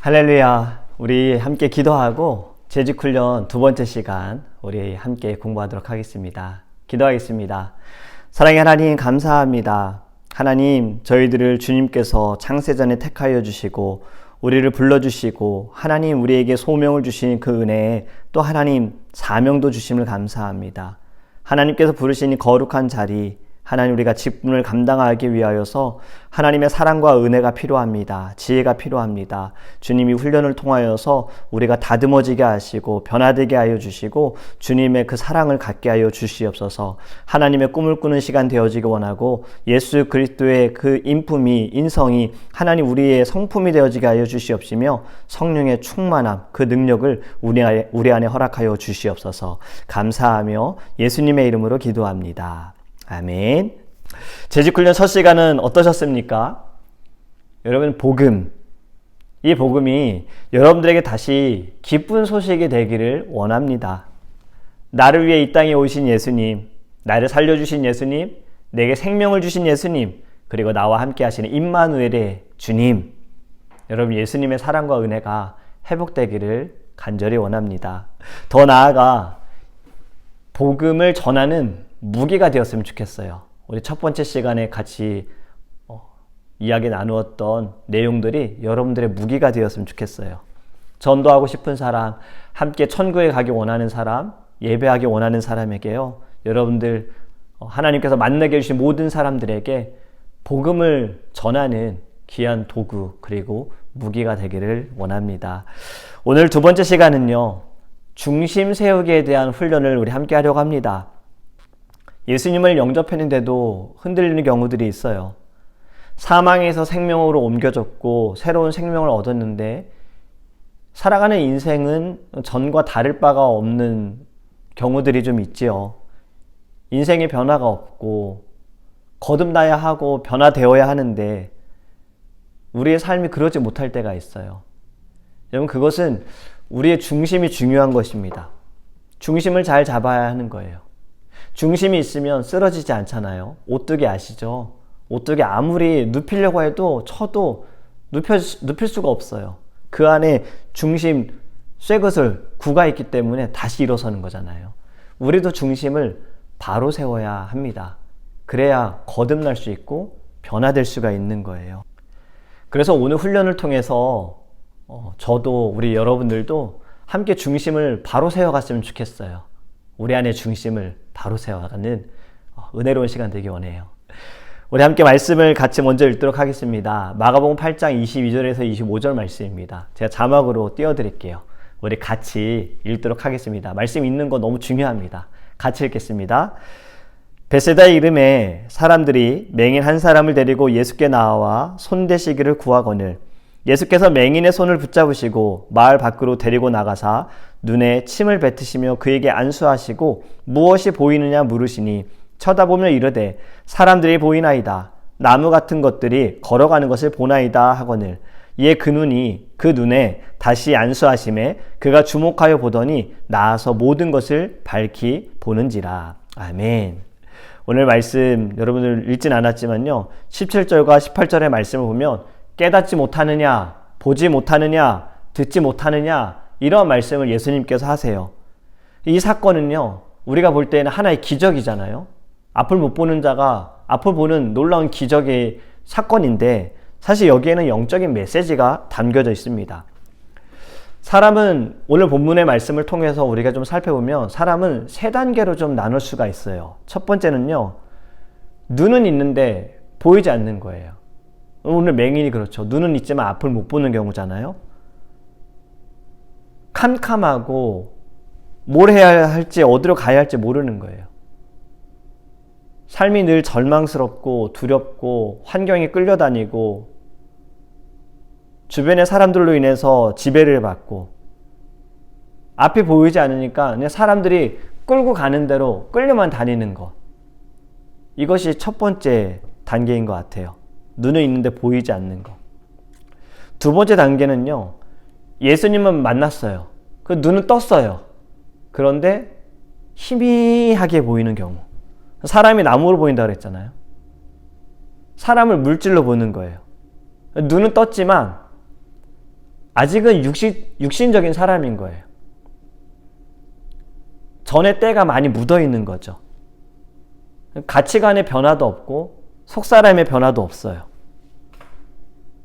할렐루야. 우리 함께 기도하고 재직훈련 두 번째 시간 우리 함께 공부하도록 하겠습니다. 기도하겠습니다. 사랑의 하나님, 감사합니다. 하나님, 저희들을 주님께서 창세전에 택하여 주시고 우리를 불러주시고 하나님 우리에게 소명을 주신 그 은혜에 또 하나님 사명도 주심을 감사합니다. 하나님께서 부르신 이 거룩한 자리, 하나님 우리가 직분을 감당하기 위하여서 하나님의 사랑과 은혜가 필요합니다. 지혜가 필요합니다. 주님이 훈련을 통하여서 우리가 다듬어지게 하시고 변화되게 하여 주시고 주님의 그 사랑을 갖게 하여 주시옵소서. 하나님의 꿈을 꾸는 시간 되어지기 원하고 예수 그리스도의 그 인품이 인성이 하나님 우리의 성품이 되어지게 하여 주시옵시며 성령의 충만함 그 능력을 우리 안에 허락하여 주시옵소서. 감사하며 예수님의 이름으로 기도합니다. 아멘. 재직훈련 첫 시간은 어떠셨습니까? 여러분, 이 복음이 여러분들에게 다시 기쁜 소식이 되기를 원합니다. 나를 위해 이 땅에 오신 예수님, 나를 살려주신 예수님, 내게 생명을 주신 예수님, 그리고 나와 함께 하시는 임마누엘의 주님, 여러분 예수님의 사랑과 은혜가 회복되기를 간절히 원합니다. 더 나아가 복음을 전하는 무기가 되었으면 좋겠어요. 우리 첫 번째 시간에 같이 이야기 나누었던 내용들이 여러분들의 무기가 되었으면 좋겠어요. 전도하고 싶은 사람, 함께 천국에 가기 원하는 사람, 예배하기 원하는 사람에게요. 여러분들 하나님께서 만나게 해주신 모든 사람들에게 복음을 전하는 귀한 도구 그리고 무기가 되기를 원합니다. 오늘 두 번째 시간은요. 중심 세우기에 대한 훈련을 우리 함께 하려고 합니다. 예수님을 영접했는데도 흔들리는 경우들이 있어요. 사망에서 생명으로 옮겨졌고 새로운 생명을 얻었는데 살아가는 인생은 전과 다를 바가 없는 경우들이 좀 있지요. 인생의 변화가 없고 거듭나야 하고 변화되어야 하는데 우리의 삶이 그러지 못할 때가 있어요. 여러분, 그것은 우리의 중심이 중요한 것입니다. 중심을 잘 잡아야 하는 거예요. 중심이 있으면 쓰러지지 않잖아요. 오뚜기 아시죠? 오뚜기 아무리 눕히려고 해도 쳐도 눕힐 수가 없어요. 그 안에 중심, 쇠것을 구가 있기 때문에 다시 일어서는 거잖아요. 우리도 중심을 바로 세워야 합니다. 그래야 거듭날 수 있고 변화될 수가 있는 거예요. 그래서 오늘 훈련을 통해서 저도 우리 여러분들도 함께 중심을 바로 세워갔으면 좋겠어요. 우리 안에 중심을 바로 세워가는 은혜로운 시간 되기 원해요. 우리 함께 말씀을 같이 먼저 읽도록 하겠습니다. 마가복음 8장 22절에서 25절 말씀입니다. 제가 자막으로 띄워드릴게요. 우리 같이 읽도록 하겠습니다. 말씀 읽는 거 너무 중요합니다. 같이 읽겠습니다. 베세다의 이름에 사람들이 맹인 한 사람을 데리고 예수께 나와 손대시기를 구하거늘 예수께서 맹인의 손을 붙잡으시고 마을 밖으로 데리고 나가사 눈에 침을 뱉으시며 그에게 안수하시고 무엇이 보이느냐 물으시니 쳐다보며 이르되 사람들이 보이나이다. 나무 같은 것들이 걸어가는 것을 보나이다 하거늘 이에 그 눈에 다시 안수하심에 그가 주목하여 보더니 나아서 모든 것을 밝히 보는지라. 아멘. 오늘 말씀 여러분들 읽진 않았지만요. 17절과 18절의 말씀을 보면 깨닫지 못하느냐, 보지 못하느냐, 듣지 못하느냐 이런 말씀을 예수님께서 하세요. 이 사건은요. 우리가 볼 때는 하나의 기적이잖아요. 앞을 못 보는 자가 앞을 보는 놀라운 기적의 사건인데 사실 여기에는 영적인 메시지가 담겨져 있습니다. 사람은 오늘 본문의 말씀을 통해서 우리가 좀 살펴보면 사람은 세 단계로 좀 나눌 수가 있어요. 첫 번째는요. 눈은 있는데 보이지 않는 거예요. 오늘 맹인이 그렇죠. 눈은 있지만 앞을 못 보는 경우잖아요. 캄캄하고 뭘 해야 할지 어디로 가야 할지 모르는 거예요. 삶이 늘 절망스럽고 두렵고 환경에 끌려다니고 주변의 사람들로 인해서 지배를 받고 앞이 보이지 않으니까 그냥 사람들이 끌고 가는 대로 끌려만 다니는 것. 이것이 첫 번째 단계인 것 같아요. 눈은 있는데 보이지 않는 것. 두 번째 단계는요. 예수님은 만났어요. 그 눈은 떴어요. 그런데 희미하게 보이는 경우. 사람이 나무로 보인다고 그랬잖아요. 사람을 물질로 보는 거예요. 눈은 떴지만 아직은 육신적인 사람인 거예요. 전의 때가 많이 묻어 있는 거죠. 가치관의 변화도 없고 속사람의 변화도 없어요.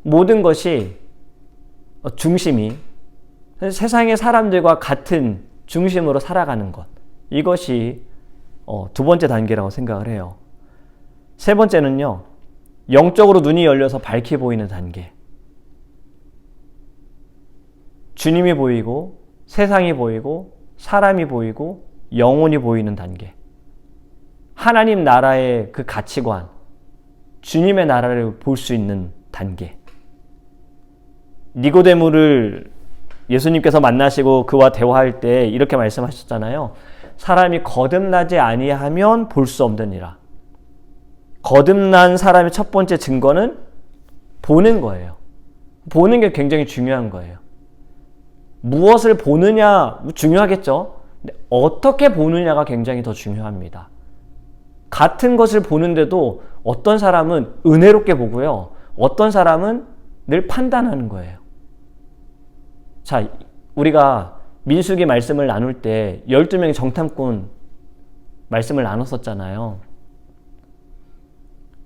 모든 것이 중심이 세상의 사람들과 같은 중심으로 살아가는 것. 이것이 두 번째 단계라고 생각을 해요. 세 번째는요. 영적으로 눈이 열려서 밝히 보이는 단계. 주님이 보이고 세상이 보이고 사람이 보이고 영혼이 보이는 단계. 하나님 나라의 그 가치관, 주님의 나라를 볼 수 있는 단계. 니고데모를 예수님께서 만나시고 그와 대화할 때 이렇게 말씀하셨잖아요. 사람이 거듭나지 아니하면 볼 수 없느니라. 거듭난 사람의 첫 번째 증거는 보는 거예요. 보는 게 굉장히 중요한 거예요. 무엇을 보느냐 중요하겠죠. 근데 어떻게 보느냐가 굉장히 더 중요합니다. 같은 것을 보는데도 어떤 사람은 은혜롭게 보고요. 어떤 사람은 늘 판단하는 거예요. 자, 우리가 민수기 말씀을 나눌 때 12명의 정탐꾼 말씀을 나눴었잖아요.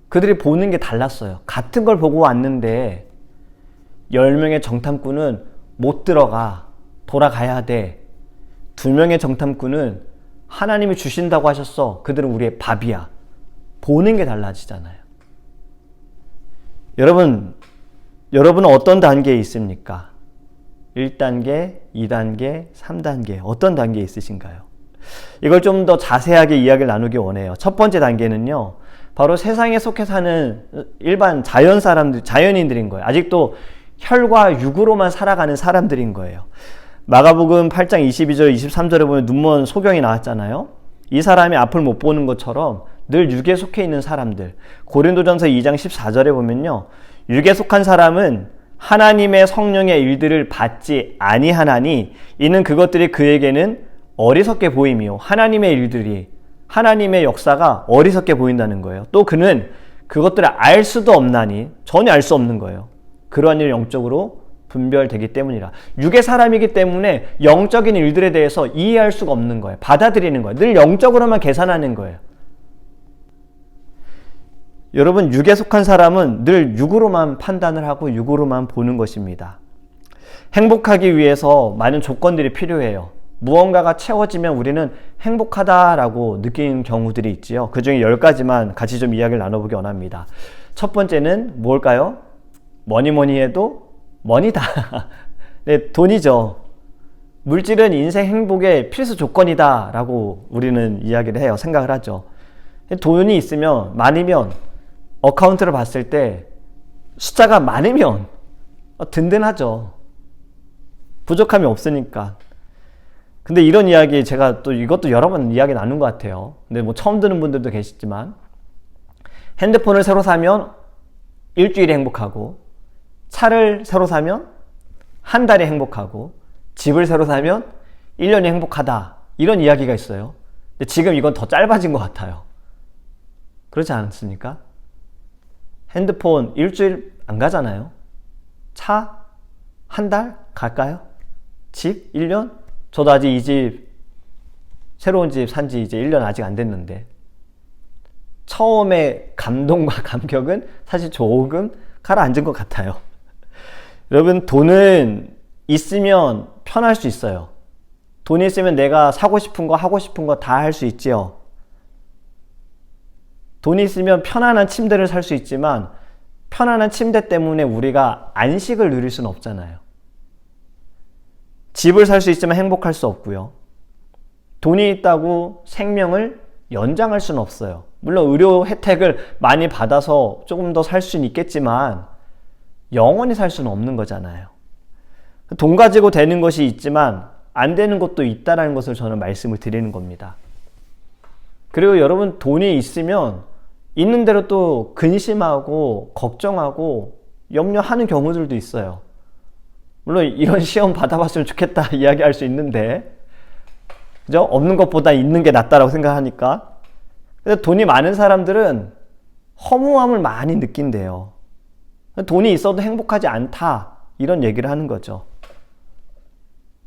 그들이 보는 게 달랐어요. 같은 걸 보고 왔는데 10명의 정탐꾼은 못 들어가, 돌아가야 돼. 2명의 정탐꾼은 하나님이 주신다고 하셨어. 그들은 우리의 밥이야. 보는 게 달라지잖아요. 여러분은 어떤 단계에 있습니까? 1단계, 2단계, 3단계 어떤 단계에 있으신가요? 이걸 좀 더 자세하게 이야기를 나누기 원해요. 첫 번째 단계는요. 바로 세상에 속해 사는 일반 자연인들인 거예요. 아직도 혈과 육으로만 살아가는 사람들인 거예요. 마가복음 8장 22절, 23절에 보면 눈먼 소경이 나왔잖아요. 이 사람이 앞을 못 보는 것처럼 늘 육에 속해 있는 사람들. 고린도전서 2장 14절에 보면요. 육에 속한 사람은 하나님의 성령의 일들을 받지 아니하나니 이는 그것들이 그에게는 어리석게 보임이요. 하나님의 일들이, 하나님의 역사가 어리석게 보인다는 거예요. 또 그는 그것들을 알 수도 없나니 전혀 알 수 없는 거예요. 그러한 일을 영적으로 분별되기 때문이라. 육의 사람이기 때문에 영적인 일들에 대해서 이해할 수가 없는 거예요. 받아들이는 거예요. 늘 영적으로만 계산하는 거예요. 여러분, 육에 속한 사람은 늘 육으로만 판단을 하고 육으로만 보는 것입니다. 행복하기 위해서 많은 조건들이 필요해요. 무언가가 채워지면 우리는 행복하다라고 느끼는 경우들이 있지요. 그 중에 10가지만 같이 좀 이야기를 나눠보기 원합니다. 첫 번째는 뭘까요? 뭐니 해도 머니다. 네, 돈이죠. 물질은 인생 행복의 필수 조건이다 라고 우리는 이야기를 해요. 생각을 하죠. 돈이 있으면, 많으면, 어카운트를 봤을 때 숫자가 많으면 든든하죠. 부족함이 없으니까. 근데 이런 이야기 제가 또 이것도 여러 번 이야기 나눈 것 같아요. 근데 뭐 처음 듣는 분들도 계시지만 핸드폰을 새로 사면 일주일이 행복하고, 차를 새로 사면 한 달이 행복하고, 집을 새로 사면 1년이 행복하다. 이런 이야기가 있어요. 근데 지금 이건 더 짧아진 것 같아요. 그렇지 않습니까? 핸드폰 일주일 안 가잖아요. 차 한 달 갈까요? 집 1년? 저도 아직 이 집, 새로운 집 산 지 이제 1년 아직 안 됐는데 처음에 감동과 감격은 사실 조금 가라앉은 것 같아요. 여러분, 돈은 있으면 편할 수 있어요. 돈이 있으면 내가 사고 싶은 거, 하고 싶은 거 다 할 수 있지요. 돈이 있으면 편안한 침대를 살 수 있지만 편안한 침대 때문에 우리가 안식을 누릴 수는 없잖아요. 집을 살 수 있지만 행복할 수 없고요. 돈이 있다고 생명을 연장할 수는 없어요. 물론 의료 혜택을 많이 받아서 조금 더 살 수는 있겠지만 영원히 살 수는 없는 거잖아요. 돈 가지고 되는 것이 있지만 안 되는 것도 있다는 것을 저는 말씀을 드리는 겁니다. 그리고 여러분, 돈이 있으면 있는 대로 또 근심하고 걱정하고 염려하는 경우들도 있어요. 물론 이런 시험 받아봤으면 좋겠다 이야기할 수 있는데, 그죠? 없는 것보다 있는 게 낫다라고 생각하니까. 근데 돈이 많은 사람들은 허무함을 많이 느낀대요. 돈이 있어도 행복하지 않다, 이런 얘기를 하는 거죠.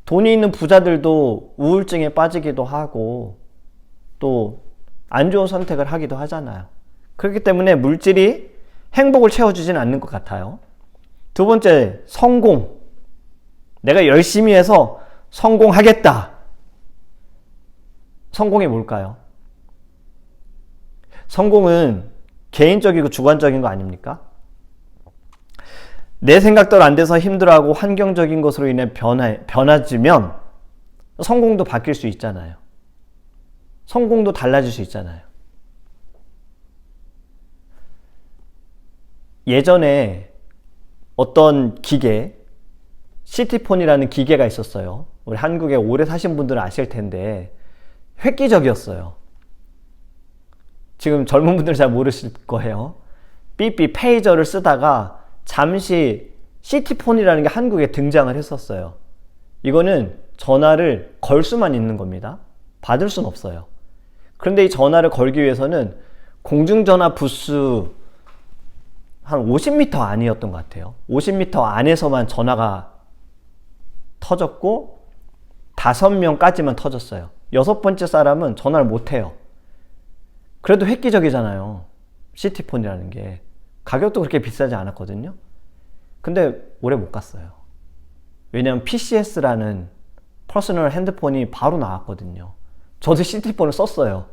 돈이 있는 부자들도 우울증에 빠지기도 하고 또 안 좋은 선택을 하기도 하잖아요. 그렇기 때문에 물질이 행복을 채워주지는 않는 것 같아요. 두 번째, 성공. 내가 열심히 해서 성공하겠다. 성공이 뭘까요? 성공은 개인적이고 주관적인 거 아닙니까? 내 생각대로 안 돼서 힘들어하고 환경적인 것으로 인해 변화지면 성공도 바뀔 수 있잖아요. 성공도 달라질 수 있잖아요. 예전에 어떤 기계, 시티폰이라는 기계가 있었어요. 우리 한국에 오래 사신 분들은 아실 텐데 획기적이었어요. 지금 젊은 분들은 잘 모르실 거예요. 삐삐 페이저를 쓰다가 잠시 시티폰이라는 게 한국에 등장을 했었어요. 이거는 전화를 걸 수만 있는 겁니다. 받을 수는 없어요. 그런데 이 전화를 걸기 위해서는 공중전화 부스 한 50m 안이었던 것 같아요. 50m 안에서만 전화가 터졌고 5명까지만 터졌어요. 6번째 사람은 전화를 못해요. 그래도 획기적이잖아요. 시티폰이라는 게. 가격도 그렇게 비싸지 않았거든요. 근데 오래 못 갔어요. 왜냐면 PCS라는 퍼스널 핸드폰이 바로 나왔거든요. 저도 시티폰을 썼어요.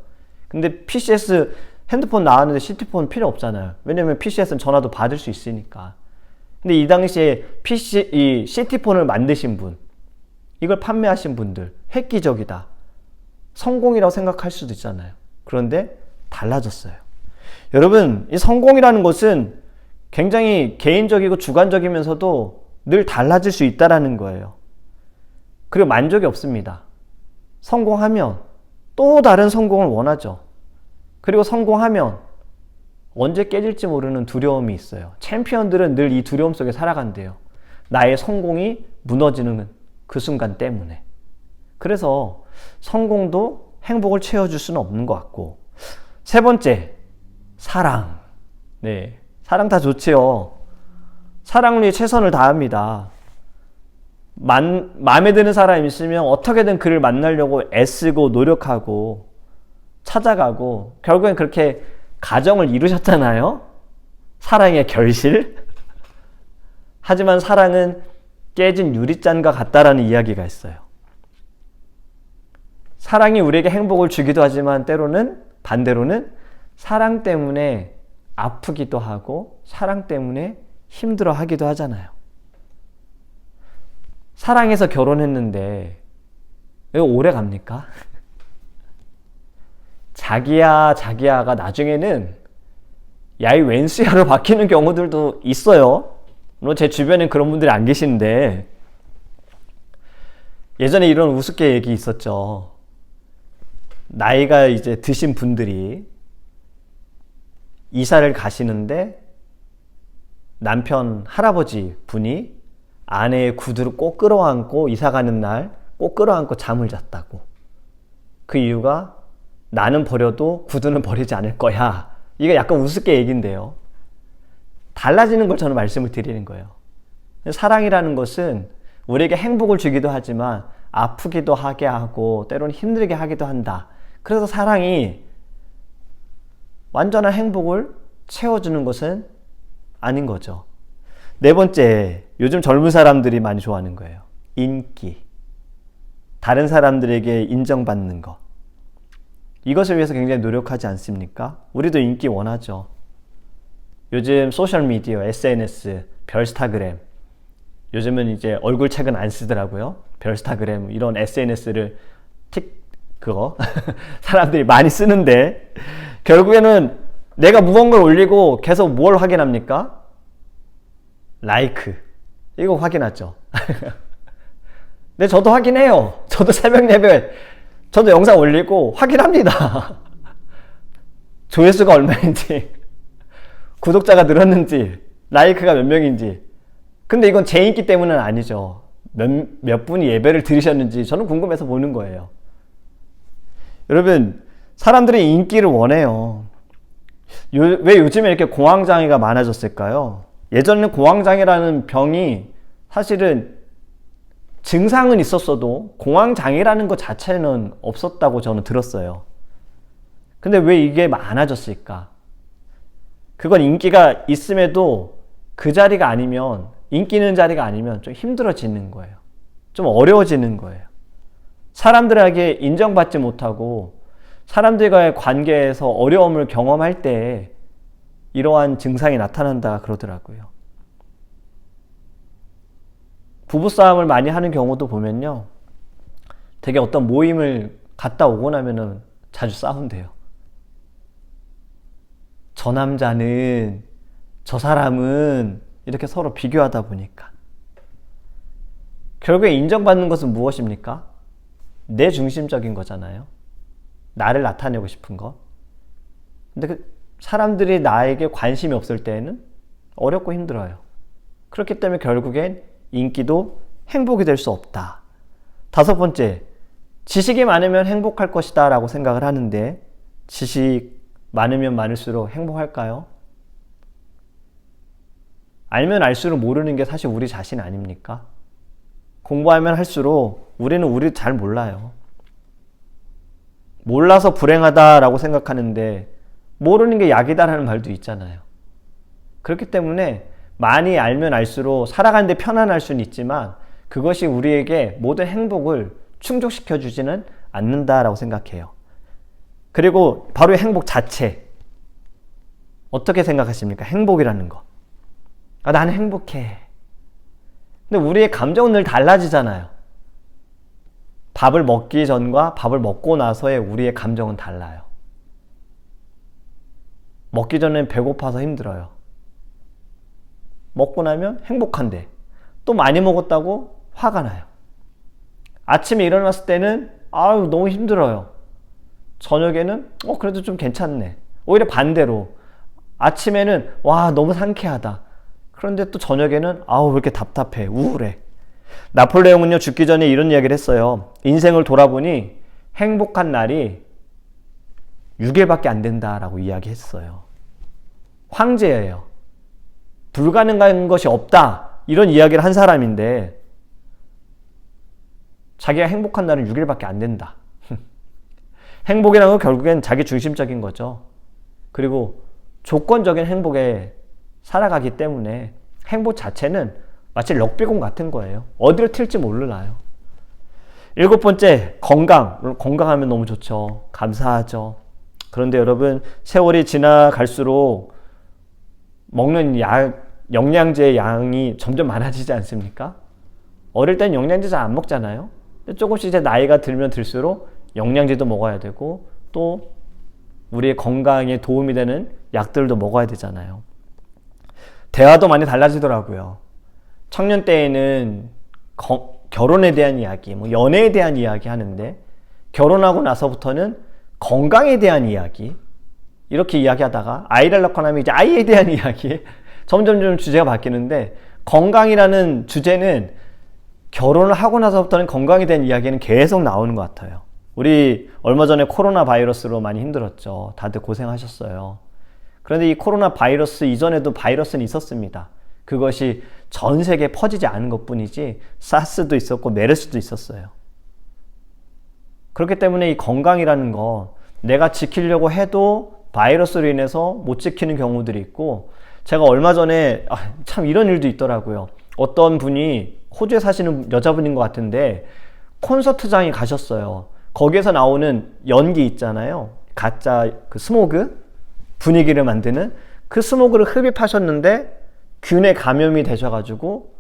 근데 PCS 핸드폰 나왔는데 시티폰 필요 없잖아요. 왜냐면 PCS는 전화도 받을 수 있으니까. 근데 이 당시에 이 시티폰을 만드신 분, 이걸 판매하신 분들, 획기적이다. 성공이라고 생각할 수도 있잖아요. 그런데 달라졌어요. 여러분, 이 성공이라는 것은 굉장히 개인적이고 주관적이면서도 늘 달라질 수 있다는 거예요. 그리고 만족이 없습니다. 성공하면 또 다른 성공을 원하죠. 그리고 성공하면 언제 깨질지 모르는 두려움이 있어요. 챔피언들은 늘 이 두려움 속에 살아간대요. 나의 성공이 무너지는 그 순간 때문에. 그래서 성공도 행복을 채워줄 수는 없는 것 같고. 세 번째, 사랑. 네, 사랑 다 좋지요. 사랑을 위해 최선을 다합니다. 마음에 드는 사람이 있으면 어떻게든 그를 만나려고 애쓰고 노력하고 찾아가고 결국엔 그렇게 가정을 이루셨잖아요. 사랑의 결실. 하지만 사랑은 깨진 유리잔과 같다라는 이야기가 있어요. 사랑이 우리에게 행복을 주기도 하지만 때로는 반대로는 사랑 때문에 아프기도 하고 사랑 때문에 힘들어하기도 하잖아요. 사랑해서 결혼했는데 왜 오래 갑니까? 자기야가 나중에는 야이 웬수야로 바뀌는 경우들도 있어요. 물론 제 주변엔 그런 분들이 안 계신데 예전에 이런 우습게 얘기 있었죠. 나이가 이제 드신 분들이 이사를 가시는데 남편 할아버지 분이 아내의 구두를 꼭 끌어안고 이사 가는 날 꼭 끌어안고 잠을 잤다고. 그 이유가 나는 버려도 구두는 버리지 않을 거야. 이게 약간 우습게 얘기인데요. 달라지는 걸 저는 말씀을 드리는 거예요. 사랑이라는 것은 우리에게 행복을 주기도 하지만 아프기도 하게 하고 때로는 힘들게 하기도 한다. 그래서 사랑이 완전한 행복을 채워주는 것은 아닌 거죠. 네 번째, 요즘 젊은 사람들이 많이 좋아하는 거예요. 인기. 다른 사람들에게 인정받는 것. 이것을 위해서 굉장히 노력하지 않습니까? 우리도 인기 원하죠. 요즘 소셜미디어, SNS, 별스타그램. 요즘은 이제 얼굴 책은 안 쓰더라고요. 별스타그램, 이런 SNS를 사람들이 많이 쓰는데 결국에는 내가 무거운 걸 올리고 계속 뭘 확인합니까? 라이크. 이거 확인하죠. 네, 저도 확인해요. 저도 새벽 예배, 저도 영상 올리고 확인합니다. 조회수가 얼마인지, 구독자가 늘었는지, 라이크가 몇 명인지. 근데 이건 제 인기 때문은 아니죠. 몇 분이 예배를 들으셨는지 저는 궁금해서 보는 거예요. 여러분, 사람들이 인기를 원해요. 왜 요즘에 이렇게 공황장애가 많아졌을까요? 예전에는 공황장애라는 병이 사실은 증상은 있었어도 공황장애라는 것 자체는 없었다고 저는 들었어요. 근데 왜 이게 많아졌을까? 그건 인기가 있음에도 그 자리가 아니면, 인기 있는 자리가 아니면 좀 힘들어지는 거예요. 좀 어려워지는 거예요. 사람들에게 인정받지 못하고 사람들과의 관계에서 어려움을 경험할 때 이러한 증상이 나타난다 그러더라고요. 부부싸움을 많이 하는 경우도 보면요, 되게 어떤 모임을 갔다 오고 나면은 자주 싸운대요. 저 남자는, 저 사람은, 이렇게 서로 비교하다 보니까. 결국에 인정받는 것은 무엇입니까? 내 중심적인 거잖아요. 나를 나타내고 싶은 것. 근데 그 사람들이 나에게 관심이 없을 때에는 어렵고 힘들어요. 그렇기 때문에 결국엔 인기도 행복이 될 수 없다. 5번째, 지식이 많으면 행복할 것이다 라고 생각을 하는데, 지식 많으면 많을수록 행복할까요? 알면 알수록 모르는 게 사실 우리 자신 아닙니까? 공부하면 할수록 우리는 우리 잘 몰라요. 몰라서 불행하다라고 생각하는데 모르는 게 약이다라는 말도 있잖아요. 그렇기 때문에 많이 알면 알수록 살아가는데 편안할 수는 있지만 그것이 우리에게 모든 행복을 충족시켜주지는 않는다라고 생각해요. 그리고 바로 행복 자체. 어떻게 생각하십니까? 행복이라는 거. 아, 나는 행복해. 근데 우리의 감정은 늘 달라지잖아요. 밥을 먹기 전과 밥을 먹고 나서의 우리의 감정은 달라요. 먹기 전엔 배고파서 힘들어요. 먹고 나면 행복한데 또 많이 먹었다고 화가 나요. 아침에 일어났을 때는 아유 너무 힘들어요. 저녁에는 그래도 좀 괜찮네. 오히려 반대로 아침에는 와 너무 상쾌하다. 그런데 또 저녁에는 아우 왜 이렇게 답답해, 우울해. 나폴레옹은요 죽기 전에 이런 이야기를 했어요. 인생을 돌아보니 행복한 날이 6일밖에 안 된다라고 이야기했어요. 황제예요. 불가능한 것이 없다 이런 이야기를 한 사람인데 자기가 행복한 날은 6일밖에 안 된다. 행복이라는 건 결국엔 자기 중심적인 거죠. 그리고 조건적인 행복에 살아가기 때문에 행복 자체는 마치 럭비공 같은 거예요. 어디로 튈지 몰라요. 7번째, 건강. 건강하면 너무 좋죠. 감사하죠. 그런데 여러분, 세월이 지나갈수록 먹는 영양제의 양이 점점 많아지지 않습니까? 어릴 땐 영양제 잘 안 먹잖아요. 근데 조금씩 이제 나이가 들면 들수록 영양제도 먹어야 되고 또 우리의 건강에 도움이 되는 약들도 먹어야 되잖아요. 대화도 많이 달라지더라고요. 청년 때에는 결혼에 대한 이야기, 연애에 대한 이야기 하는데 결혼하고 나서부터는 건강에 대한 이야기 이렇게 이야기하다가 아이를 낳고 나면 이제 아이에 대한 이야기 점점 좀 주제가 바뀌는데 건강이라는 주제는 결혼을 하고 나서부터는 건강에 대한 이야기는 계속 나오는 것 같아요. 우리 얼마 전에 코로나 바이러스로 많이 힘들었죠. 다들 고생하셨어요. 그런데 이 코로나 바이러스 이전에도 바이러스는 있었습니다. 그것이 전 세계에 퍼지지 않은 것뿐이지 사스도 있었고 메르스도 있었어요. 그렇기 때문에 이 건강이라는 거 내가 지키려고 해도 바이러스로 인해서 못 지키는 경우들이 있고 제가 얼마 전에 참 이런 일도 있더라고요. 어떤 분이 호주에 사시는 여자분인 것 같은데 콘서트장에 가셨어요. 거기에서 나오는 연기 있잖아요. 가짜 그 스모그 분위기를 만드는 그 스모그를 흡입하셨는데 균에 감염이 되셔가지고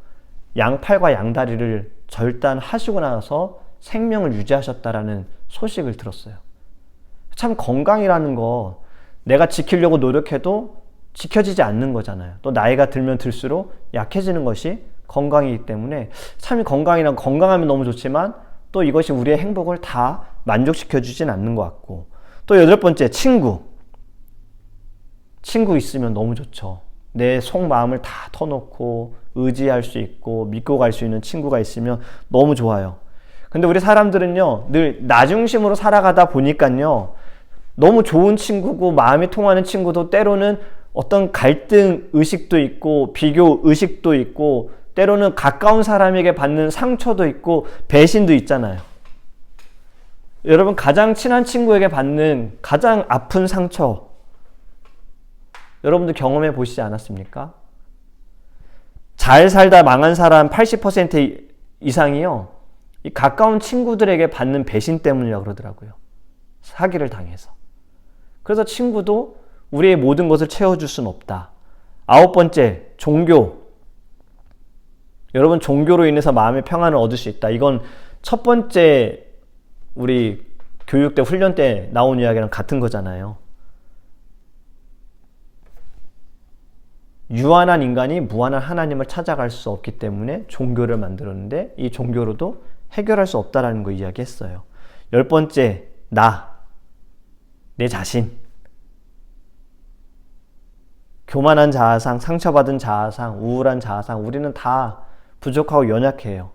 양팔과 양다리를 절단하시고 나서 생명을 유지하셨다라는 소식을 들었어요. 참 건강이라는 거 내가 지키려고 노력해도 지켜지지 않는 거잖아요. 또 나이가 들면 들수록 약해지는 것이 건강이기 때문에 참 건강이란 건강하면 너무 좋지만 또 이것이 우리의 행복을 다 만족시켜주진 않는 것 같고 또 8번째 친구 있으면 너무 좋죠. 내 속마음을 다 터놓고 의지할 수 있고 믿고 갈 수 있는 친구가 있으면 너무 좋아요. 근데 우리 사람들은요 늘 나 중심으로 살아가다 보니까요 너무 좋은 친구고 마음이 통하는 친구도 때로는 어떤 갈등 의식도 있고 비교 의식도 있고 때로는 가까운 사람에게 받는 상처도 있고 배신도 있잖아요. 여러분, 가장 친한 친구에게 받는 가장 아픈 상처, 여러분도 경험해 보시지 않았습니까? 잘 살다 망한 사람 80% 이상이요, 이 가까운 친구들에게 받는 배신 때문이라고 그러더라고요. 사기를 당해서. 그래서 친구도 우리의 모든 것을 채워줄 수는 없다. 9번째, 종교. 여러분, 종교로 인해서 마음의 평안을 얻을 수 있다. 이건 첫 번째 우리 교육 때, 훈련 때 나온 이야기랑 같은 거잖아요. 유한한 인간이 무한한 하나님을 찾아갈 수 없기 때문에 종교를 만들었는데, 이 종교로도 해결할 수 없다라는 거 이야기했어요. 10번째, 내 자신. 교만한 자아상, 상처받은 자아상, 우울한 자아상, 우리는 다 부족하고 연약해요.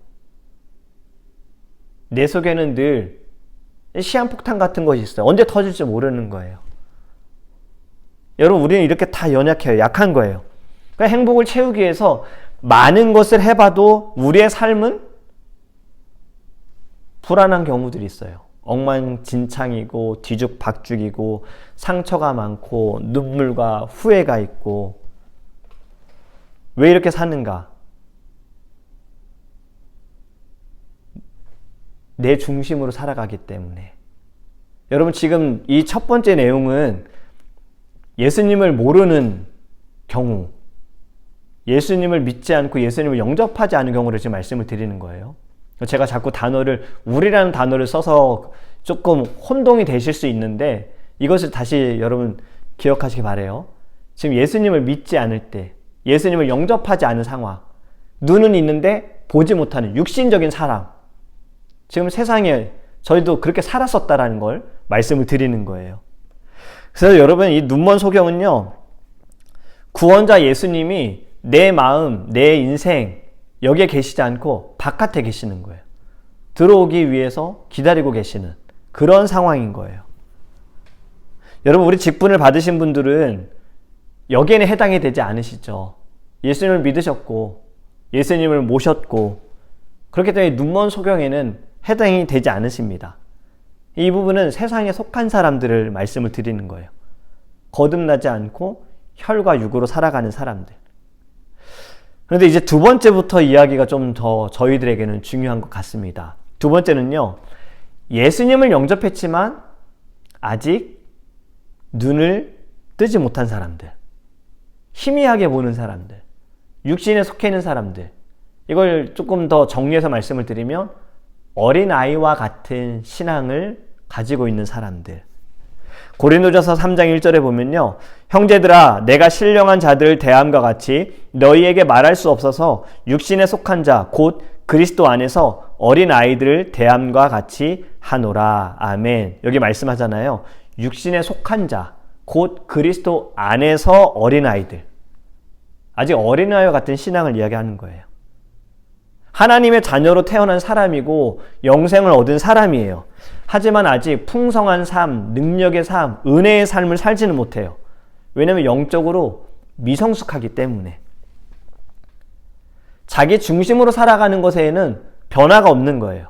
내 속에는 늘 시한폭탄 같은 것이 있어요. 언제 터질지 모르는 거예요. 여러분, 우리는 이렇게 다 연약해요. 약한 거예요. 그러니까 행복을 채우기 위해서 많은 것을 해봐도 우리의 삶은 불안한 경우들이 있어요. 엉망진창이고 뒤죽박죽이고 상처가 많고 눈물과 후회가 있고. 왜 이렇게 사는가? 내 중심으로 살아가기 때문에. 여러분, 지금 이 첫 번째 내용은 예수님을 모르는 경우, 예수님을 믿지 않고 예수님을 영접하지 않은 경우를 지금 말씀을 드리는 거예요. 제가 자꾸 우리라는 단어를 써서 조금 혼동이 되실 수 있는데, 이것을 다시 여러분 기억하시기 바라요. 지금 예수님을 믿지 않을 때, 예수님을 영접하지 않은 상황, 눈은 있는데 보지 못하는 육신적인 사람, 지금 세상에 저희도 그렇게 살았었다라는 걸 말씀을 드리는 거예요. 그래서 여러분, 이 눈먼 소경은요, 구원자 예수님이 내 마음, 내 인생 여기에 계시지 않고 바깥에 계시는 거예요. 들어오기 위해서 기다리고 계시는 그런 상황인 거예요. 여러분, 우리 직분을 받으신 분들은 여기에는 해당이 되지 않으시죠. 예수님을 믿으셨고 예수님을 모셨고, 그렇기 때문에 눈먼 소경에는 해당이 되지 않으십니다. 이 부분은 세상에 속한 사람들을 말씀을 드리는 거예요. 거듭나지 않고 혈과 육으로 살아가는 사람들. 그런데 이제 두 번째부터 이야기가 좀 더 저희들에게는 중요한 것 같습니다. 두 번째는요, 예수님을 영접했지만 아직 눈을 뜨지 못한 사람들, 희미하게 보는 사람들, 육신에 속해 있는 사람들, 이걸 조금 더 정리해서 말씀을 드리면 어린아이와 같은 신앙을 가지고 있는 사람들. 고린도전서 3장 1절에 보면요, 형제들아, 내가 신령한 자들을 대함과 같이 너희에게 말할 수 없어서 육신에 속한 자 곧 그리스도 안에서 어린아이들을 대함과 같이 하노라. 아멘. 여기 말씀하잖아요. 육신에 속한 자 곧 그리스도 안에서 어린아이들. 아직 어린아이와 같은 신앙을 이야기하는 거예요. 하나님의 자녀로 태어난 사람이고 영생을 얻은 사람이에요. 하지만 아직 풍성한 삶, 능력의 삶, 은혜의 삶을 살지는 못해요. 왜냐하면 영적으로 미성숙하기 때문에. 자기 중심으로 살아가는 것에는 변화가 없는 거예요.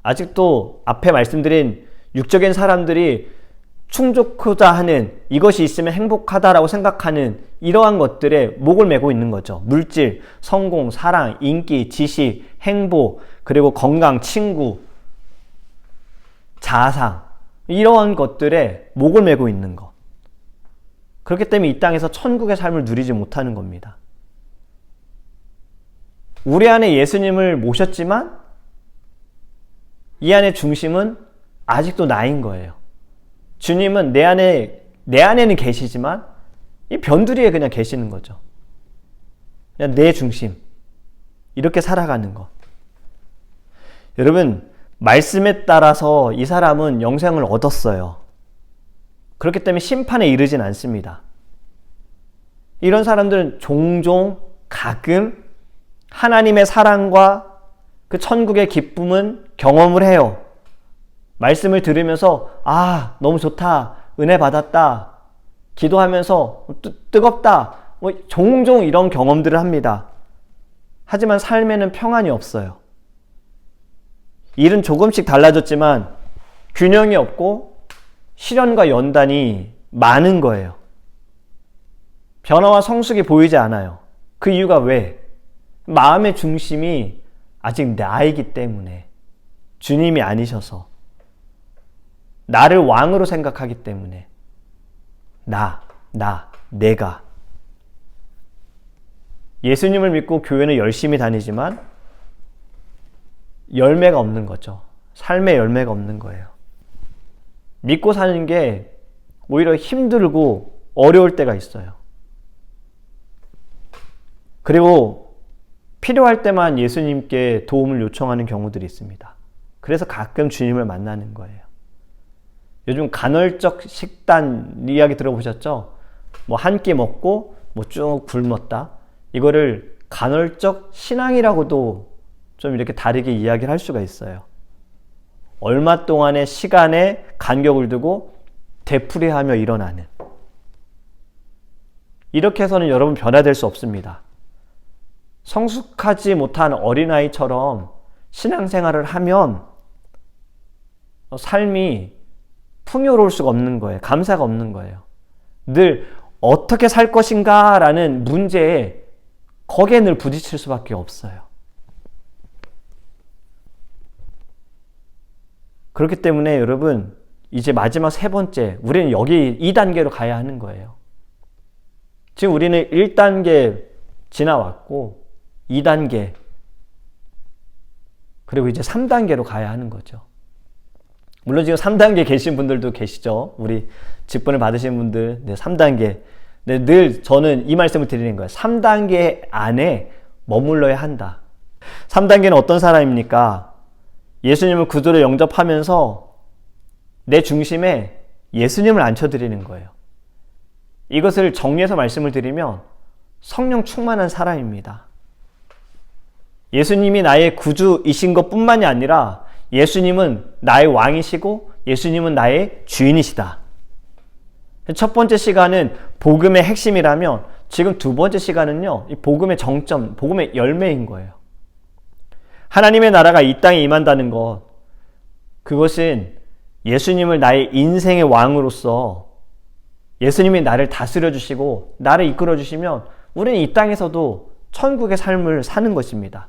아직도 앞에 말씀드린 육적인 사람들이 충족하자 하는, 이것이 있으면 행복하다라고 생각하는 이러한 것들에 목을 메고 있는 거죠. 물질, 성공, 사랑, 인기, 지식, 행복, 그리고 건강, 친구, 자아상, 이러한 것들에 목을 메고 있는 것. 그렇기 때문에 이 땅에서 천국의 삶을 누리지 못하는 겁니다. 우리 안에 예수님을 모셨지만 이 안의 중심은 아직도 나인 거예요. 주님은 내 안에는 계시지만 이 변두리에 그냥 계시는 거죠. 그냥 내 중심. 이렇게 살아가는 것. 여러분, 말씀에 따라서 이 사람은 영생을 얻었어요. 그렇기 때문에 심판에 이르진 않습니다. 이런 사람들은 종종 가끔 하나님의 사랑과 그 천국의 기쁨은 경험을 해요. 말씀을 들으면서 너무 좋다, 은혜 받았다, 기도하면서 뜨겁다, 종종 이런 경험들을 합니다. 하지만 삶에는 평안이 없어요. 일은 조금씩 달라졌지만 균형이 없고 시련과 연단이 많은 거예요. 변화와 성숙이 보이지 않아요. 그 이유가 왜? 마음의 중심이 아직 나이기 때문에, 주님이 아니셔서, 나를 왕으로 생각하기 때문에, 내가. 예수님을 믿고 교회는 열심히 다니지만 열매가 없는 거죠. 삶의 열매가 없는 거예요. 믿고 사는 게 오히려 힘들고 어려울 때가 있어요. 그리고 필요할 때만 예수님께 도움을 요청하는 경우들이 있습니다. 그래서 가끔 주님을 만나는 거예요. 요즘 간헐적 식단 이야기 들어보셨죠? 뭐 한 끼 먹고 뭐 쭉 굶었다. 이거를 간헐적 신앙이라고도 좀 이렇게 다르게 이야기를 할 수가 있어요. 얼마 동안의 시간에 간격을 두고 되풀이하며 일어나는. 이렇게 해서는 여러분 변화될 수 없습니다. 성숙하지 못한 어린아이처럼 신앙생활을 하면 삶이 풍요로울 수가 없는 거예요. 감사가 없는 거예요. 늘 어떻게 살 것인가 라는 문제에 거기에 늘 부딪힐 수밖에 없어요. 그렇기 때문에 여러분, 이제 마지막 세 번째, 우리는 여기 2단계로 가야 하는 거예요. 지금 우리는 1단계 지나왔고 2단계, 그리고 이제 3단계로 가야 하는 거죠. 물론 지금 3단계 계신 분들도 계시죠. 우리 직분을 받으신 분들, 3단계. 늘 저는 이 말씀을 드리는 거예요. 3단계 안에 머물러야 한다. 3단계는 어떤 사람입니까? 예수님을 구주로 영접하면서 내 중심에 예수님을 앉혀드리는 거예요. 이것을 정리해서 말씀을 드리면 성령 충만한 사람입니다. 예수님이 나의 구주이신 것뿐만이 아니라 예수님은 나의 왕이시고 예수님은 나의 주인이시다. 첫 번째 시간은 복음의 핵심이라면 지금 두 번째 시간은요, 이 복음의 정점, 복음의 열매인 거예요. 하나님의 나라가 이 땅에 임한다는 것, 그것은 예수님을 나의 인생의 왕으로서 예수님이 나를 다스려 주시고 나를 이끌어 주시면 우리는 이 땅에서도 천국의 삶을 사는 것입니다.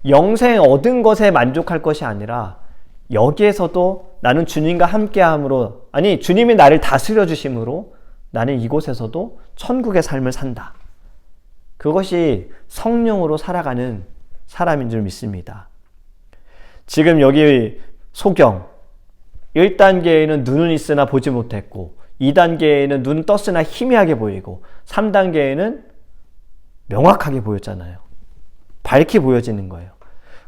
영생 얻은 것에 만족할 것이 아니라 여기에서도 나는 주님과 함께함으로, 아니 주님이 나를 다스려 주심으로 나는 이곳에서도 천국의 삶을 산다. 그것이 성령으로 살아가는 사람인 줄 믿습니다. 지금 여기 소경 1단계에는 눈은 있으나 보지 못했고 2단계에는 눈은 떴으나 희미하게 보이고 3단계에는 명확하게 보였잖아요. 밝게 보여지는 거예요.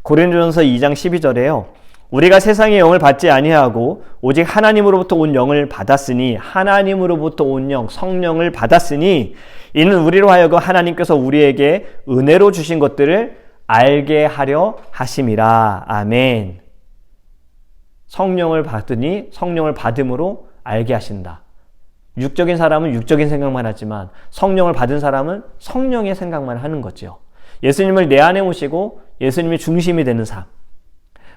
고린도전서 2장 12절에요. 우리가 세상의 영을 받지 아니하고 오직 하나님으로부터 온 영을 받았으니, 하나님으로부터 온 영, 성령을 받았으니 이는 우리로 하여금 하나님께서 우리에게 은혜로 주신 것들을 알게 하려 하심이라. 아멘. 성령을 받으니 성령을 받음으로 알게 하신다. 육적인 사람은 육적인 생각만 하지만 성령을 받은 사람은 성령의 생각만 하는 거죠. 예수님을 내 안에 모시고 예수님이 중심이 되는 삶.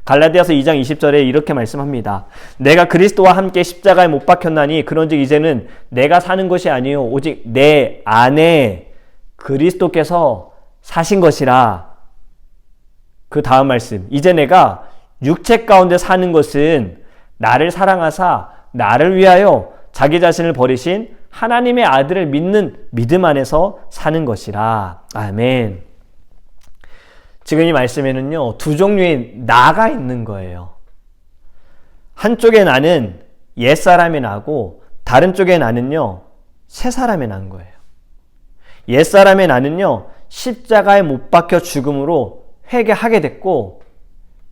갈라디아서 2장 20절에 이렇게 말씀합니다. 내가 그리스도와 함께 십자가에 못 박혔나니 그런즉 이제는 내가 사는 것이 아니요 오직 내 안에 그리스도께서 사신 것이라. 그 다음 말씀. 이제 내가 육체 가운데 사는 것은 나를 사랑하사 나를 위하여 자기 자신을 버리신 하나님의 아들을 믿는 믿음 안에서 사는 것이라. 아멘. 지금 이 말씀에는요, 두 종류의 나가 있는 거예요. 한쪽의 나는 옛사람의 나고 다른 쪽의 나는요, 새사람의 나인 거예요. 옛사람의 나는요, 십자가에 못 박혀 죽음으로 회개하게 됐고,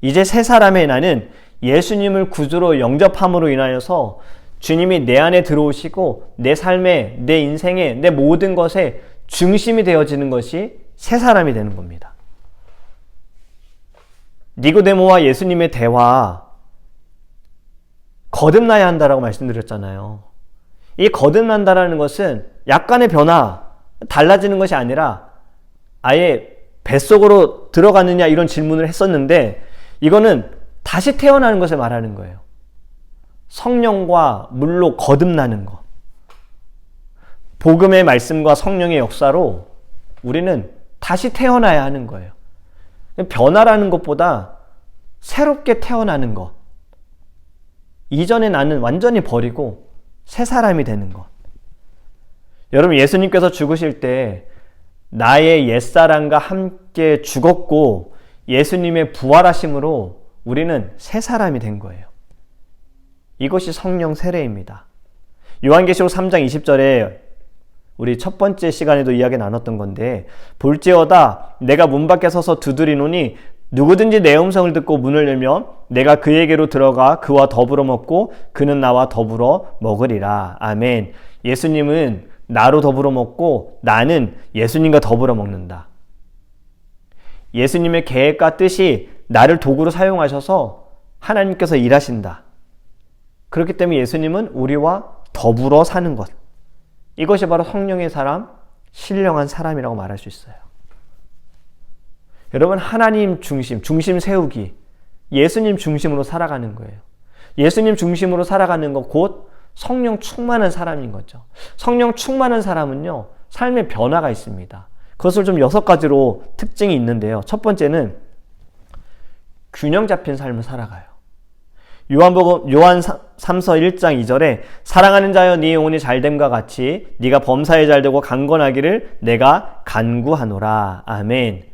이제 새사람의 나는 예수님을 구주로 영접함으로 인하여서 주님이 내 안에 들어오시고 내 삶에, 내 인생에, 내 모든 것에 중심이 되어지는 것이 새사람이 되는 겁니다. 니고데모와 예수님의 대화, 거듭나야 한다라고 말씀드렸잖아요. 이 거듭난다라는 것은 약간의 변화, 달라지는 것이 아니라 아예 뱃속으로 들어가느냐 이런 질문을 했었는데 이거는 다시 태어나는 것을 말하는 거예요. 성령과 물로 거듭나는 것. 복음의 말씀과 성령의 역사로 우리는 다시 태어나야 하는 거예요. 변화라는 것보다 새롭게 태어나는 것. 이전에 나는 완전히 버리고 새 사람이 되는 것. 여러분, 예수님께서 죽으실 때 나의 옛사람과 함께 죽었고 예수님의 부활하심으로 우리는 새 사람이 된 거예요. 이것이 성령 세례입니다. 요한계시록 3장 20절에 우리 첫 번째 시간에도 이야기 나눴던 건데, 볼지어다 내가 문 밖에 서서 두드리노니 누구든지 내 음성을 듣고 문을 열면 내가 그에게로 들어가 그와 더불어 먹고 그는 나와 더불어 먹으리라. 아멘. 예수님은 나로 더불어 먹고 나는 예수님과 더불어 먹는다. 예수님의 계획과 뜻이 나를 도구로 사용하셔서 하나님께서 일하신다. 그렇기 때문에 예수님은 우리와 더불어 사는 것. 이것이 바로 성령의 사람, 신령한 사람이라고 말할 수 있어요. 여러분, 하나님 중심 세우기, 예수님 중심으로 살아가는 거예요. 예수님 중심으로 살아가는 것 곧 성령 충만한 사람인 거죠. 성령 충만한 사람은요, 삶의 변화가 있습니다. 그것을 좀 6가지로 특징이 있는데요. 첫 번째는 균형 잡힌 삶을 살아가요. 요한 3서 1장 2절에 사랑하는 자여 네 영혼이 잘됨과 같이 네가 범사에 잘되고 강건하기를 내가 간구하노라. 아멘.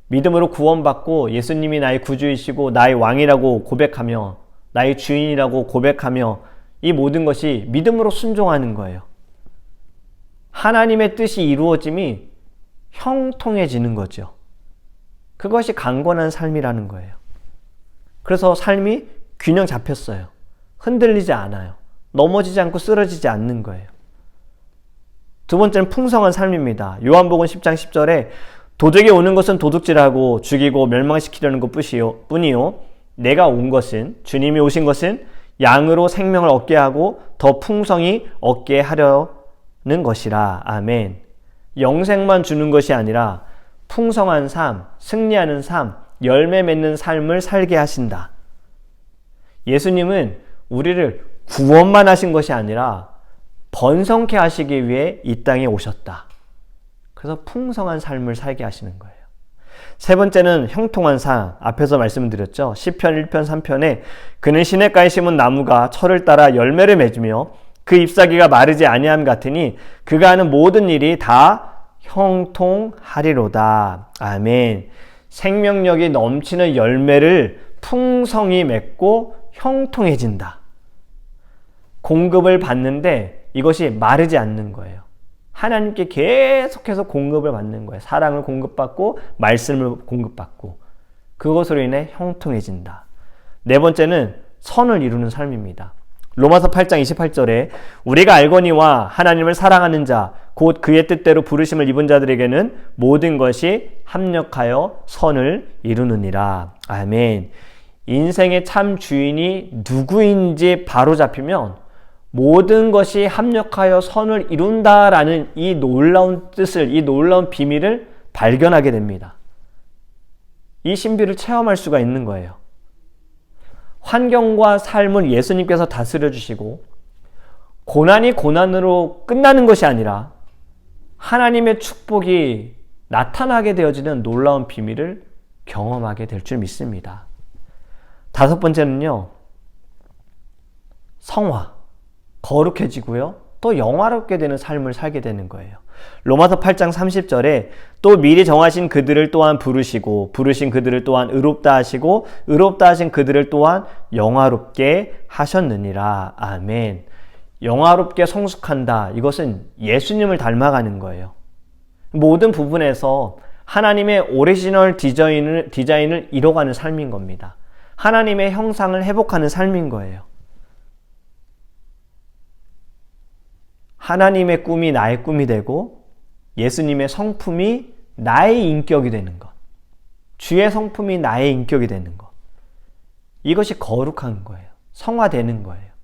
믿음으로 구원받고 예수님이 나의 구주이시고 나의 왕이라고 고백하며 나의 주인이라고 고백하며 이 모든 것이 믿음으로 순종하는 거예요. 하나님의 뜻이 이루어짐이 형통해지는 거죠. 그것이 강건한 삶이라는 거예요. 그래서 삶이 균형 잡혔어요. 흔들리지 않아요. 넘어지지 않고 쓰러지지 않는 거예요. 두 번째는 풍성한 삶입니다. 요한복음 10장 10절에 도적이 오는 것은 도둑질하고 죽이고 멸망시키려는 것뿐이요 내가 온 것은, 주님이 오신 것은 양으로 생명을 얻게 하고 더 풍성히 얻게 하려는 것이라. 아멘. 영생만 주는 것이 아니라 풍성한 삶, 승리하는 삶, 열매 맺는 삶을 살게 하신다. 예수님은 우리를 구원만 하신 것이 아니라 번성케 하시기 위해 이 땅에 오셨다. 그래서 풍성한 삶을 살게 하시는 거예요. 세 번째는 형통한 삶. 앞에서 말씀드렸죠. 시편 1편 3편에 그는 시냇가에 심은 나무가 철을 따라 열매를 맺으며 그 잎사귀가 마르지 아니함 같으니 그가 하는 모든 일이 다 형통하리로다. 아멘. 생명력이 넘치는 열매를 풍성히 맺고 형통해진다. 공급을 받는데 이것이 마르지 않는 거예요. 하나님께 계속해서 공급을 받는 거예요. 사랑을 공급받고 말씀을 공급받고 그것으로 인해 형통해진다. 네 번째는 선을 이루는 삶입니다. 로마서 8장 28절에 우리가 알거니와 하나님을 사랑하는 자 곧 그의 뜻대로 부르심을 입은 자들에게는 모든 것이 합력하여 선을 이루느니라. 아멘. 인생의 참 주인이 누구인지 바로 잡히면 모든 것이 합력하여 선을 이룬다라는 이 놀라운 뜻을, 이 놀라운 비밀을 발견하게 됩니다. 이 신비를 체험할 수가 있는 거예요. 환경과 삶을 예수님께서 다스려 주시고 고난이 고난으로 끝나는 것이 아니라 하나님의 축복이 나타나게 되어지는 놀라운 비밀을 경험하게 될 줄 믿습니다. 다섯 번째는요, 성화, 거룩해지고요, 또 영화롭게 되는 삶을 살게 되는 거예요. 로마서 8장 30절에 또 미리 정하신 그들을 또한 부르시고 부르신 그들을 또한 의롭다 하시고 의롭다 하신 그들을 또한 영화롭게 하셨느니라. 아멘. 영화롭게 성숙한다. 이것은 예수님을 닮아가는 거예요. 모든 부분에서 하나님의 오리지널 디자인을 이뤄가는 삶인 겁니다. 하나님의 형상을 회복하는 삶인 거예요. 하나님의 꿈이 나의 꿈이 되고 예수님의 성품이 나의 인격이 되는 것. 주의 성품이 나의 인격이 되는 것. 이것이 거룩한 거예요. 성화되는 거예요.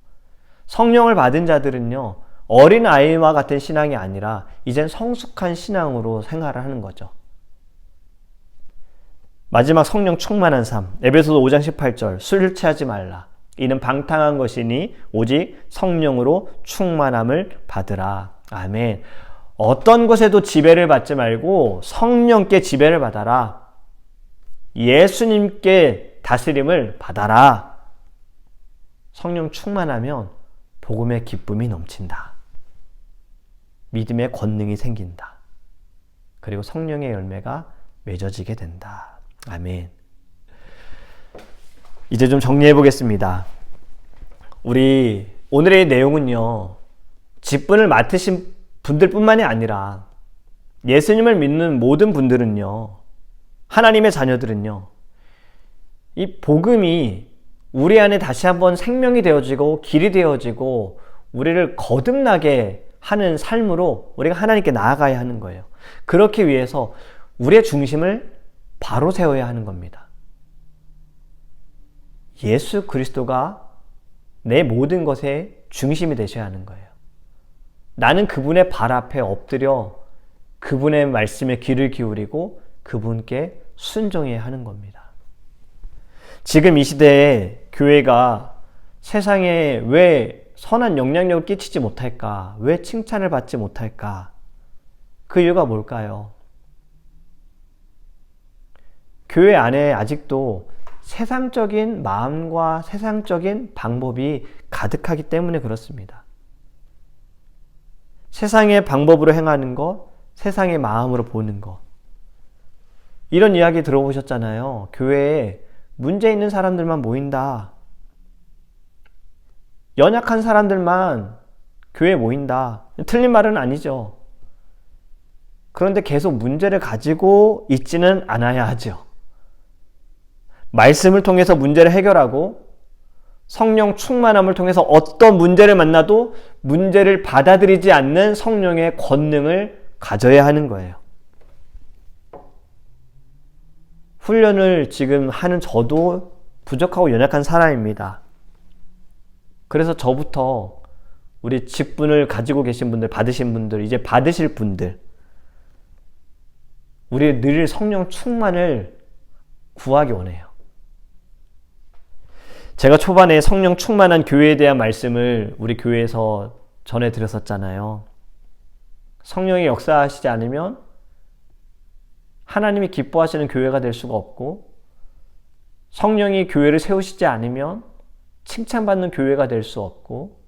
성령을 받은 자들은요, 어린 아이와 같은 신앙이 아니라 이젠 성숙한 신앙으로 생활을 하는 거죠. 마지막 성령 충만한 삶. 에베소서 5장 18절. 술 취하지 말라. 이는 방탕한 것이니 오직 성령으로 충만함을 받으라. 아멘. 어떤 것에도 지배를 받지 말고 성령께 지배를 받아라. 예수님께 다스림을 받아라. 성령 충만하면 복음의 기쁨이 넘친다. 믿음의 권능이 생긴다. 그리고 성령의 열매가 맺어지게 된다. 아멘. 이제 좀 정리해 보겠습니다. 우리 오늘의 내용은요, 직분을 맡으신 분들뿐만이 아니라 예수님을 믿는 모든 분들은요, 하나님의 자녀들은요, 이 복음이 우리 안에 다시 한번 생명이 되어지고 길이 되어지고 우리를 거듭나게 하는 삶으로 우리가 하나님께 나아가야 하는 거예요. 그렇기 위해서 우리의 중심을 바로 세워야 하는 겁니다. 예수 그리스도가 내 모든 것의 중심이 되셔야 하는 거예요. 나는 그분의 발 앞에 엎드려 그분의 말씀에 귀를 기울이고 그분께 순종해야 하는 겁니다. 지금 이 시대에 교회가 세상에 왜 선한 영향력을 끼치지 못할까? 왜 칭찬을 받지 못할까? 그 이유가 뭘까요? 교회 안에 아직도 세상적인 마음과 세상적인 방법이 가득하기 때문에 그렇습니다. 세상의 방법으로 행하는 것, 세상의 마음으로 보는 것. 이런 이야기 들어보셨잖아요. 교회에 문제 있는 사람들만 모인다. 연약한 사람들만 교회에 모인다. 틀린 말은 아니죠. 그런데 계속 문제를 가지고 있지는 않아야 하죠. 말씀을 통해서 문제를 해결하고 성령 충만함을 통해서 어떤 문제를 만나도 문제를 받아들이지 않는 성령의 권능을 가져야 하는 거예요. 훈련을 지금 하는 저도 부족하고 연약한 사람입니다. 그래서 저부터 우리 직분을 가지고 계신 분들, 받으신 분들, 이제 받으실 분들, 우리 늘 성령 충만을 구하기 원해요. 제가 초반에 성령 충만한 교회에 대한 말씀을 우리 교회에서 전해드렸었잖아요. 성령이 역사하시지 않으면 하나님이 기뻐하시는 교회가 될 수가 없고, 성령이 교회를 세우시지 않으면 칭찬받는 교회가 될 수 없고,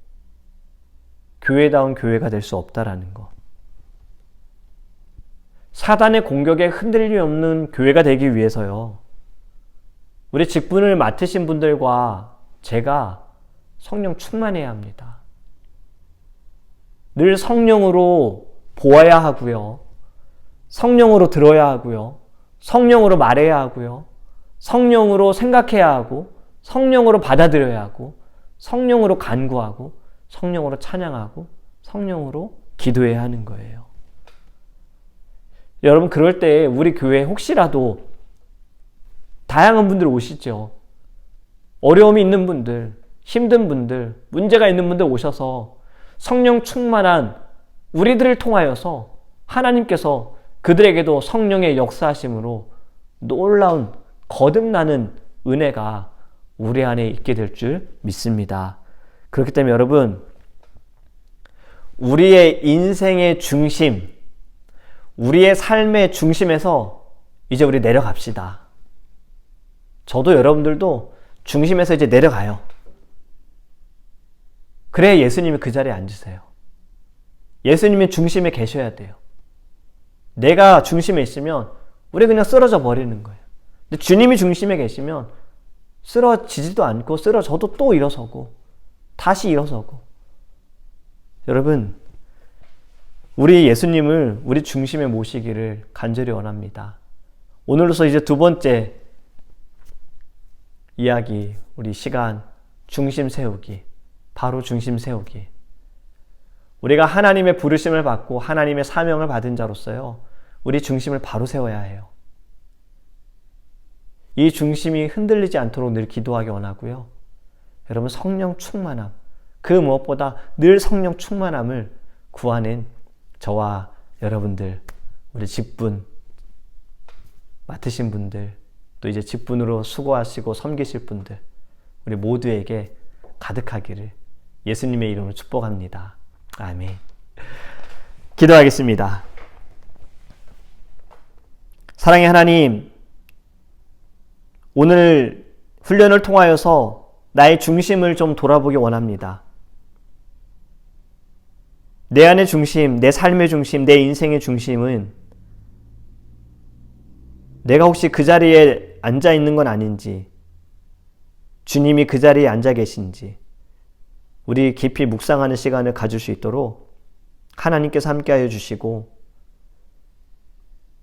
교회다운 교회가 될 수 없다라는 것. 사단의 공격에 흔들림이 없는 교회가 되기 위해서요, 우리 직분을 맡으신 분들과 제가 성령 충만해야 합니다. 늘 성령으로 보아야 하고요. 성령으로 들어야 하고요. 성령으로 말해야 하고요. 성령으로 생각해야 하고, 성령으로 받아들여야 하고, 성령으로 간구하고, 성령으로 찬양하고, 성령으로 기도해야 하는 거예요. 여러분, 그럴 때 우리 교회에 혹시라도 다양한 분들 오시죠. 어려움이 있는 분들, 힘든 분들, 문제가 있는 분들 오셔서 성령 충만한 우리들을 통하여서 하나님께서 그들에게도 성령의 역사하심으로 놀라운 거듭나는 은혜가 우리 안에 있게 될 줄 믿습니다. 그렇기 때문에 여러분, 우리의 인생의 중심, 우리의 삶의 중심에서 이제 우리 내려갑시다. 저도 여러분들도 중심에서 이제 내려가요. 그래야 예수님이 그 자리에 앉으세요. 예수님이 중심에 계셔야 돼요. 내가 중심에 있으면 우리 그냥 쓰러져 버리는 거예요. 근데 주님이 중심에 계시면 쓰러지지도 않고, 쓰러져도 또 일어서고 다시 일어서고. 여러분, 우리 예수님을 우리 중심에 모시기를 간절히 원합니다. 오늘로서 이제 두 번째 이야기, 우리 시간, 중심 세우기. 바로 중심 세우기. 우리가 하나님의 부르심을 받고 하나님의 사명을 받은 자로서요, 우리 중심을 바로 세워야 해요. 이 중심이 흔들리지 않도록 늘 기도하기 원하고요. 여러분, 성령 충만함, 그 무엇보다 늘 성령 충만함을 구하는 저와 여러분들, 우리 직분 맡으신 분들, 또 이제 직분으로 수고하시고 섬기실 분들, 우리 모두에게 가득하기를 예수님의 이름으로 축복합니다. 아멘. 기도하겠습니다. 사랑의 하나님, 오늘 훈련을 통하여서 나의 중심을 좀 돌아보기 원합니다. 내 안의 중심, 내 삶의 중심, 내 인생의 중심은 내가 혹시 그 자리에 앉아 있는 건 아닌지, 주님이 그 자리에 앉아 계신지, 우리 깊이 묵상하는 시간을 가질 수 있도록 하나님께서 함께하여 주시고,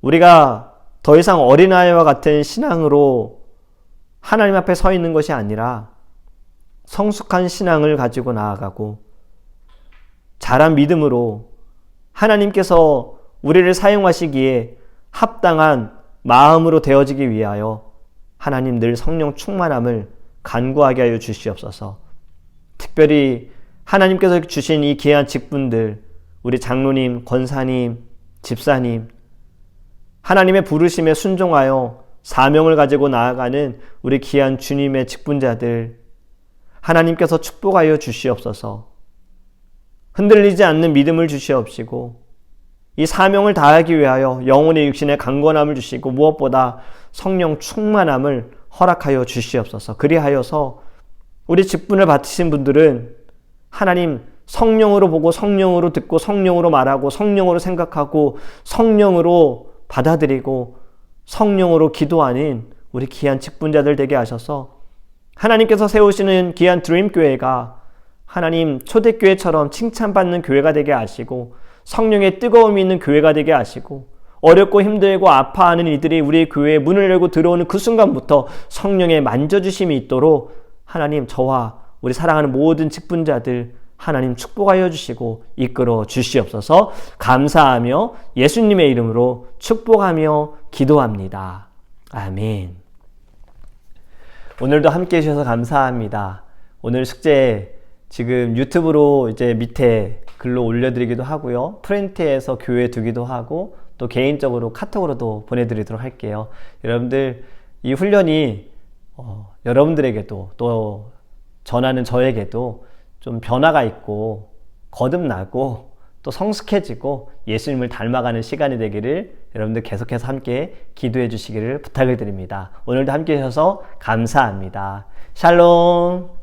우리가 더 이상 어린아이와 같은 신앙으로 하나님 앞에 서 있는 것이 아니라 성숙한 신앙을 가지고 나아가고 자란 믿음으로 하나님께서 우리를 사용하시기에 합당한 마음으로 되어지기 위하여 하나님 늘 성령 충만함을 간구하게 하여 주시옵소서. 특별히 하나님께서 주신 이 귀한 직분들, 우리 장로님, 권사님, 집사님, 하나님의 부르심에 순종하여 사명을 가지고 나아가는 우리 귀한 주님의 직분자들, 하나님께서 축복하여 주시옵소서. 흔들리지 않는 믿음을 주시옵시고 이 사명을 다하기 위하여 영혼의 육신의 강건함을 주시고 무엇보다 성령 충만함을 허락하여 주시옵소서. 그리하여서 우리 직분을 받으신 분들은 하나님 성령으로 보고 성령으로 듣고 성령으로 말하고 성령으로 생각하고 성령으로 받아들이고 성령으로 기도하는 우리 귀한 직분자들 되게 하셔서 하나님께서 세우시는 귀한 드림교회가 하나님 초대교회처럼 칭찬받는 교회가 되게 하시고 성령의 뜨거움이 있는 교회가 되게 하시고 어렵고 힘들고 아파하는 이들이 우리 교회에 문을 열고 들어오는 그 순간부터 성령의 만져주심이 있도록 하나님 저와 우리 사랑하는 모든 직분자들 하나님 축복하여 주시고 이끌어 주시옵소서. 감사하며 예수님의 이름으로 축복하며 기도합니다. 아멘. 오늘도 함께 해주셔서 감사합니다. 오늘 숙제 지금 유튜브로 이제 밑에 글로 올려드리기도 하고요. 프린트해서 교회에 두기도 하고 또 개인적으로 카톡으로도 보내드리도록 할게요. 여러분들 이 훈련이 여러분들에게도 또 전하는 저에게도 좀 변화가 있고 거듭나고 또 성숙해지고 예수님을 닮아가는 시간이 되기를 여러분들 계속해서 함께 기도해 주시기를 부탁을 드립니다. 오늘도 함께 해주셔서 감사합니다. 샬롬.